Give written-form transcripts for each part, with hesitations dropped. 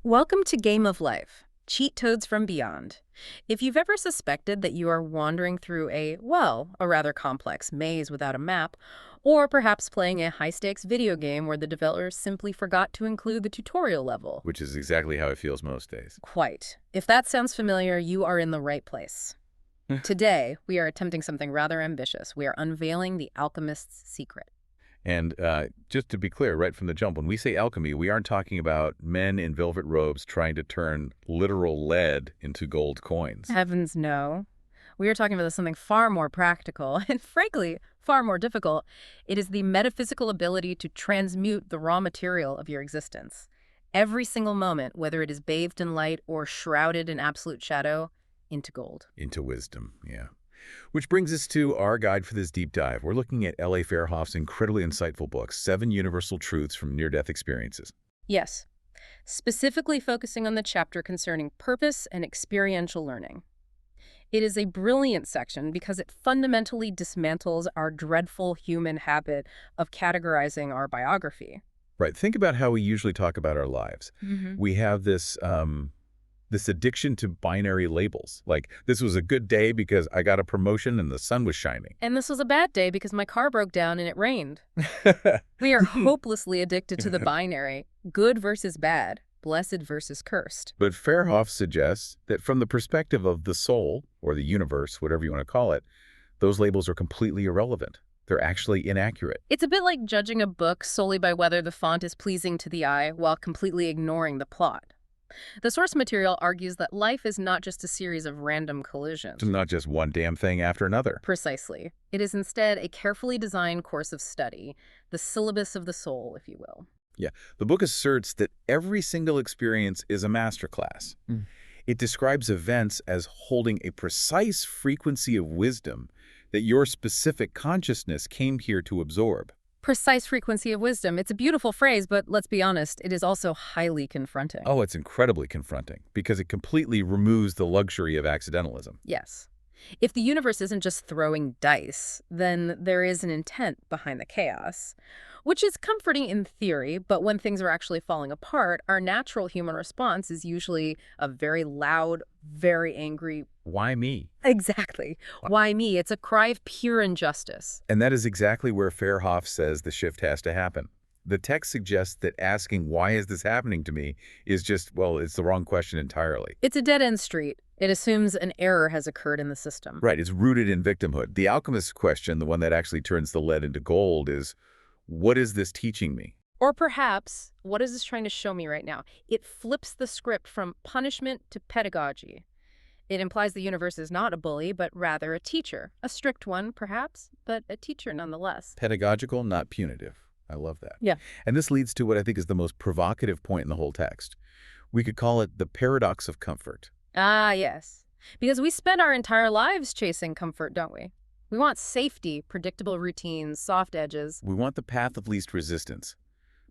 Welcome to Game of Life, Cheat Toads from Beyond. If you've ever suspected that you are wandering through a rather complex maze without a map, or perhaps playing a high-stakes video game where the developers simply forgot to include the tutorial level. Which is exactly how it feels most days. Quite. If that sounds familiar, you are in the right place. Today, we are attempting something rather ambitious. We are unveiling the Alchemist's secret. And just to be clear, right from the jump, when we say alchemy, we aren't talking about men in velvet robes trying to turn literal lead into gold coins. Heavens no. We are talking about something far more practical and, frankly, far more difficult. It is the metaphysical ability to transmute the raw material of your existence. Every single moment, whether it is bathed in light or shrouded in absolute shadow, into gold. Into wisdom, yeah. Which brings us to our guide for this deep dive. We're looking at L.A. Fairhoff's incredibly insightful book, 7 Universal Truths from Near-Death Experiences. Yes, specifically focusing on the chapter concerning purpose and experiential learning. It is a brilliant section because it fundamentally dismantles our dreadful human habit of categorizing our biography. Right. Think about how we usually talk about our lives. We have this addiction to binary labels. Like, this was a good day because I got a promotion and the sun was shining. And this was a bad day because my car broke down and it rained. We are hopelessly addicted to the binary, good versus bad, blessed versus cursed. But Fairhoff suggests that from the perspective of the soul, or the universe, whatever you want to call it, those labels are completely irrelevant. They're actually inaccurate. It's a bit like judging a book solely by whether the font is pleasing to the eye while completely ignoring the plot. The source material argues that life is not just a series of random collisions. It's not just one damn thing after another. Precisely. It is instead a carefully designed course of study, the syllabus of the soul, if you will. Yeah, the book asserts that every single experience is a masterclass. It describes events as holding a precise frequency of wisdom that your specific consciousness came here to absorb. Precise frequency of wisdom. It's a beautiful phrase, but let's be honest, it is also highly confronting. Oh, it's incredibly confronting because it completely removes the luxury of accidentalism. Yes. If the universe isn't just throwing dice, then there is an intent behind the chaos, which is comforting in theory, but when things are actually falling apart, our natural human response is usually a very loud, very angry, why me? Exactly. Why me? It's a cry of pure injustice. And that is exactly where Fairhoff says the shift has to happen. The text suggests that asking, why is this happening to me, is just, well, it's the wrong question entirely. It's a dead-end street. It assumes an error has occurred in the system. Right, it's rooted in victimhood. The alchemist's question, the one that actually turns the lead into gold, is, what is this teaching me? Or perhaps, what is this trying to show me right now? It flips the script from punishment to pedagogy. It implies the universe is not a bully, but rather a teacher. A strict one, perhaps, but a teacher nonetheless. Pedagogical, not punitive. I love that. Yeah. And this leads to what I think is the most provocative point in the whole text. We could call it the paradox of comfort. Ah, yes. Because we spend our entire lives chasing comfort, don't we? We want safety, predictable routines, soft edges. We want the path of least resistance.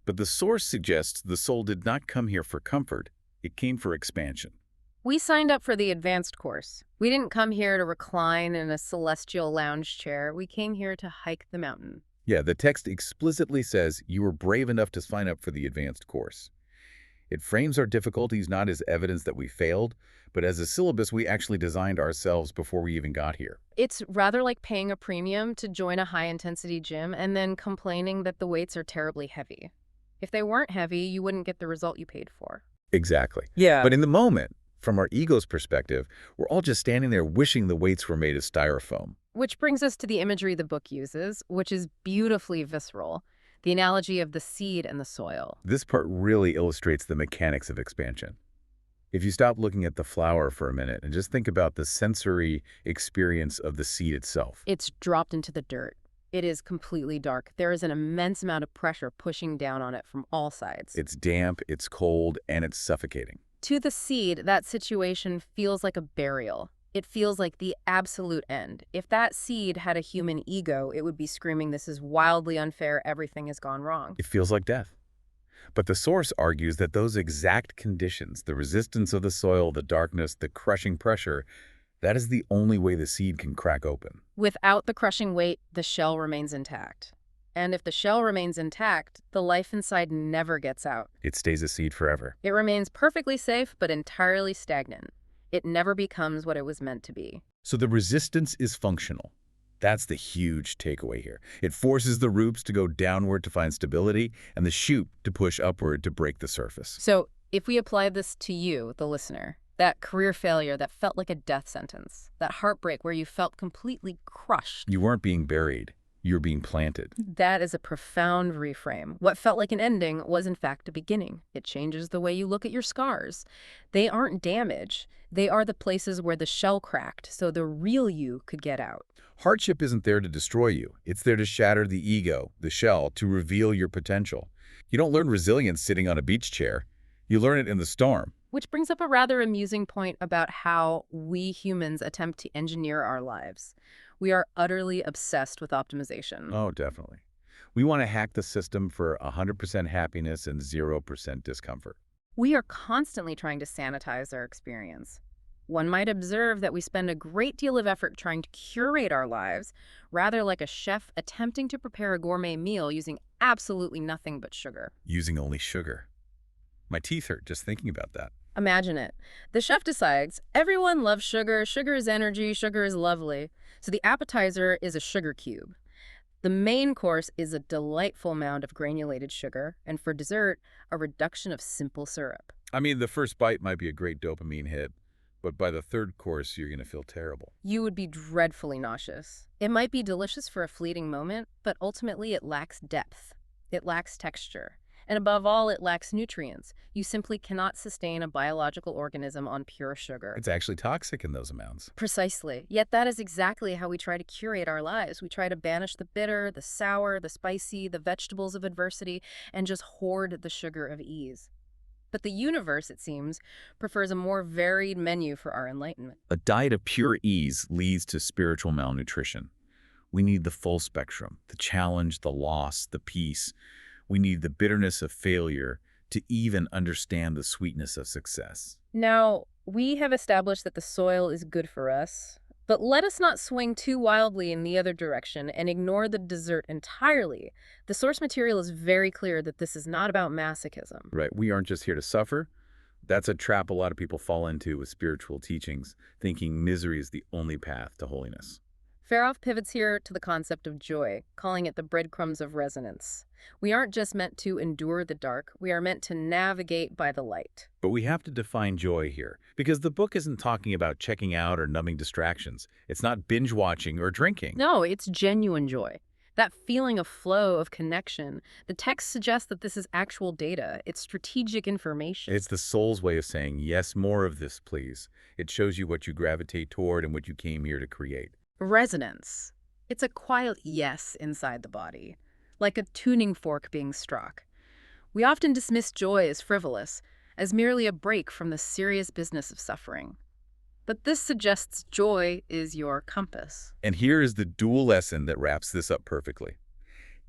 But the source suggests the soul did not come here for comfort. It came for expansion. We signed up for the advanced course. We didn't come here to recline in a celestial lounge chair. We came here to hike the mountain. Yeah, the text explicitly says you were brave enough to sign up for the advanced course. It frames our difficulties not as evidence that we failed, but as a syllabus we actually designed ourselves before we even got here. It's rather like paying a premium to join a high-intensity gym and then complaining that the weights are terribly heavy. If they weren't heavy, you wouldn't get the result you paid for. Exactly. Yeah. But in the moment, from our ego's perspective, we're all just standing there wishing the weights were made of styrofoam. Which brings us to the imagery the book uses, which is beautifully visceral. The analogy of the seed and the soil. This part really illustrates the mechanics of expansion. If you stop looking at the flower for a minute and just think about the sensory experience of the seed itself. It's dropped into the dirt. It is completely dark. There is an immense amount of pressure pushing down on it from all sides. It's damp, it's cold, and it's suffocating. To the seed, that situation feels like a burial. It feels like the absolute end. If that seed had a human ego, it would be screaming, "This is wildly unfair, everything has gone wrong." It feels like death. But the source argues that those exact conditions, the resistance of the soil, the darkness, the crushing pressure, that is the only way the seed can crack open. Without the crushing weight, the shell remains intact. And if the shell remains intact, the life inside never gets out. It stays a seed forever. It remains perfectly safe but entirely stagnant. It never becomes what it was meant to be. So the resistance is functional. That's the huge takeaway here. It forces the roots to go downward to find stability and the shoot to push upward to break the surface. So if we apply this to you, the listener, that career failure that felt like a death sentence, that heartbreak where you felt completely crushed, You weren't being buried. You were being planted. that is a profound reframe. What felt like an ending was in fact a beginning. It changes the way you look at your scars. They aren't damage. They are the places where the shell cracked so the real you could get out. Hardship isn't there to destroy you. It's there to shatter the ego, the shell, to reveal your potential. You don't learn resilience sitting on a beach chair. You learn it in the storm. Which brings up a rather amusing point about how we humans attempt to engineer our lives. We are utterly obsessed with optimization. Oh, definitely. We want to hack the system for 100% happiness and 0% discomfort. We are constantly trying to sanitize our experience. One might observe that we spend a great deal of effort trying to curate our lives, rather like a chef attempting to prepare a gourmet meal using absolutely nothing but sugar. Using only sugar. My teeth hurt just thinking about that. Imagine it. The chef decides, everyone loves sugar, sugar is energy, sugar is lovely. So the appetizer is a sugar cube. The main course is a delightful mound of granulated sugar, and for dessert, a reduction of simple syrup. I mean, the first bite might be a great dopamine hit, but by the third course, you're going to feel terrible. You would be dreadfully nauseous. It might be delicious for a fleeting moment, but ultimately it lacks depth. It lacks texture. And above all, it lacks nutrients. You simply cannot sustain a biological organism on pure sugar. It's actually toxic in those amounts. Precisely. Yet that is exactly how we try to curate our lives. We try to banish the bitter, the sour, the spicy, the vegetables of adversity, and just hoard the sugar of ease. But the universe, it seems, prefers a more varied menu for our enlightenment. A diet of pure ease leads to spiritual malnutrition. We need the full spectrum, the challenge, the loss, the peace. We need the bitterness of failure to even understand the sweetness of success. Now, we have established that the soil is good for us, but let us not swing too wildly in the other direction and ignore the dessert entirely. The source material is very clear that this is not about masochism. Right, we aren't just here to suffer. That's a trap a lot of people fall into with spiritual teachings, thinking misery is the only path to holiness. Fairhoff pivots here to the concept of joy, calling it the breadcrumbs of resonance. We aren't just meant to endure the dark, we are meant to navigate by the light. But we have to define joy here, because the book isn't talking about checking out or numbing distractions. It's not binge-watching or drinking. No, it's genuine joy. That feeling of flow, of connection. The text suggests that this is actual data. It's strategic information. It's the soul's way of saying, yes, more of this, please. It shows you what you gravitate toward and what you came here to create. Resonance. It's a quiet yes inside the body, like a tuning fork being struck. We often dismiss joy as frivolous, as merely a break from the serious business of suffering. But this suggests joy is your compass. And here is the dual lesson that wraps this up perfectly.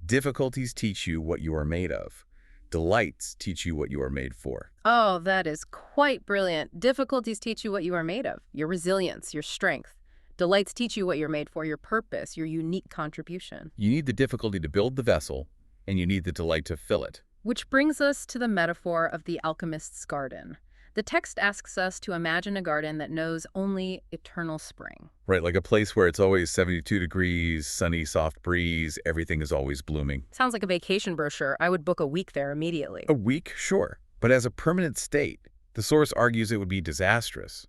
Difficulties teach you what you are made of. Delights teach you what you are made for. Oh, that is quite brilliant. Difficulties teach you what you are made of, your resilience, your strength. Delights teach you what you're made for, your purpose, your unique contribution. You need the difficulty to build the vessel, and you need the delight to fill it. Which brings us to the metaphor of the alchemist's garden. The text asks us to imagine a garden that knows only eternal spring. Right, like a place where it's always 72 degrees, sunny, soft breeze, everything is always blooming. Sounds like a vacation brochure. I would book a week there immediately. A week? Sure. But as a permanent state, the source argues it would be disastrous.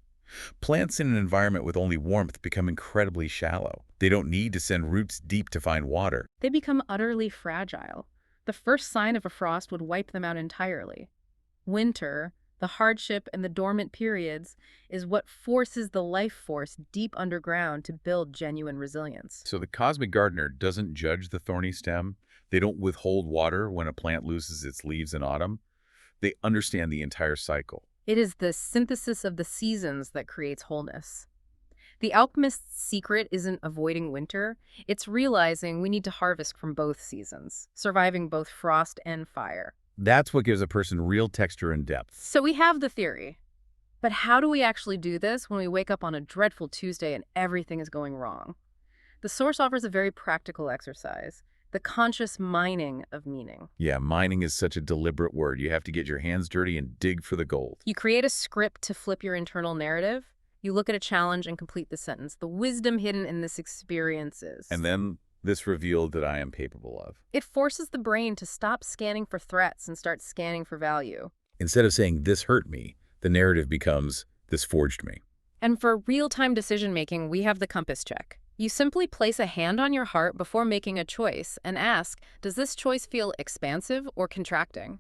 Plants in an environment with only warmth become incredibly shallow. They don't need to send roots deep to find water. They become utterly fragile. The first sign of a frost would wipe them out entirely. Winter, the hardship and the dormant periods, is what forces the life force deep underground to build genuine resilience. So the cosmic gardener doesn't judge the thorny stem. They don't withhold water when a plant loses its leaves in autumn. They understand the entire cycle. It is the synthesis of the seasons that creates wholeness. The alchemist's secret isn't avoiding winter. It's realizing we need to harvest from both seasons, surviving both frost and fire. That's what gives a person real texture and depth. So we have the theory. But how do we actually do this when we wake up on a dreadful Tuesday and everything is going wrong? The source offers a very practical exercise. the conscious mining of meaning. Yeah, mining is such a deliberate word. You have to get your hands dirty and dig for the gold. You create a script to flip your internal narrative. You look at a challenge and complete the sentence. The wisdom hidden in this experience is. And then this revealed that I am capable of. It forces the brain to stop scanning for threats and start scanning for value. Instead of saying, this hurt me, the narrative becomes, this forged me. And for real-time decision-making, we have the compass check. You simply place a hand on your heart before making a choice and ask, does this choice feel expansive or contracting?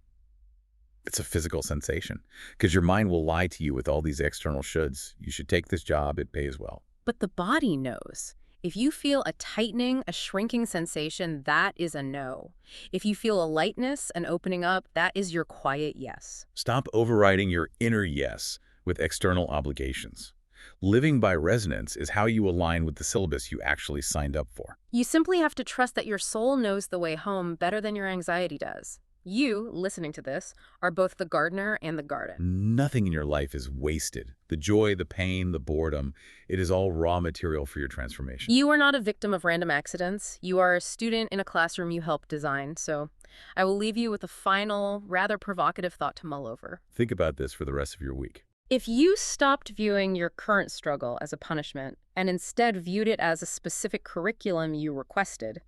It's a physical sensation, because your mind will lie to you with all these external shoulds. You should take this job, it pays well. But the body knows. If you feel a tightening, a shrinking sensation, that is a no. If you feel a lightness, an opening up, that is your quiet yes. Stop overriding your inner yes with external obligations. Living by resonance is how you align with the syllabus you actually signed up for. You simply have to trust that your soul knows the way home better than your anxiety does. You, listening to this, are both the gardener and the garden. Nothing in your life is wasted. The joy, the pain, the boredom, it is all raw material for your transformation. You are not a victim of random accidents. You are a student in a classroom you helped design. So I will leave you with a final, rather provocative thought to mull over. Think about this for the rest of your week. If you stopped viewing your current struggle as a punishment and instead viewed it as a specific curriculum you requested,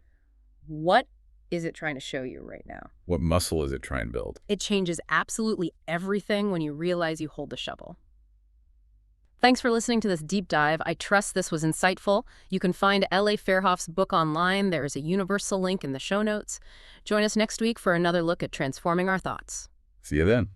what is it trying to show you right now? What muscle is it trying to build? It changes absolutely everything when you realize you hold the shovel. Thanks for listening to this deep dive. I trust this was insightful. You can find L.A. Fairhoff's book online. There is a universal link in the show notes. Join us next week for another look at transforming our thoughts. See you then.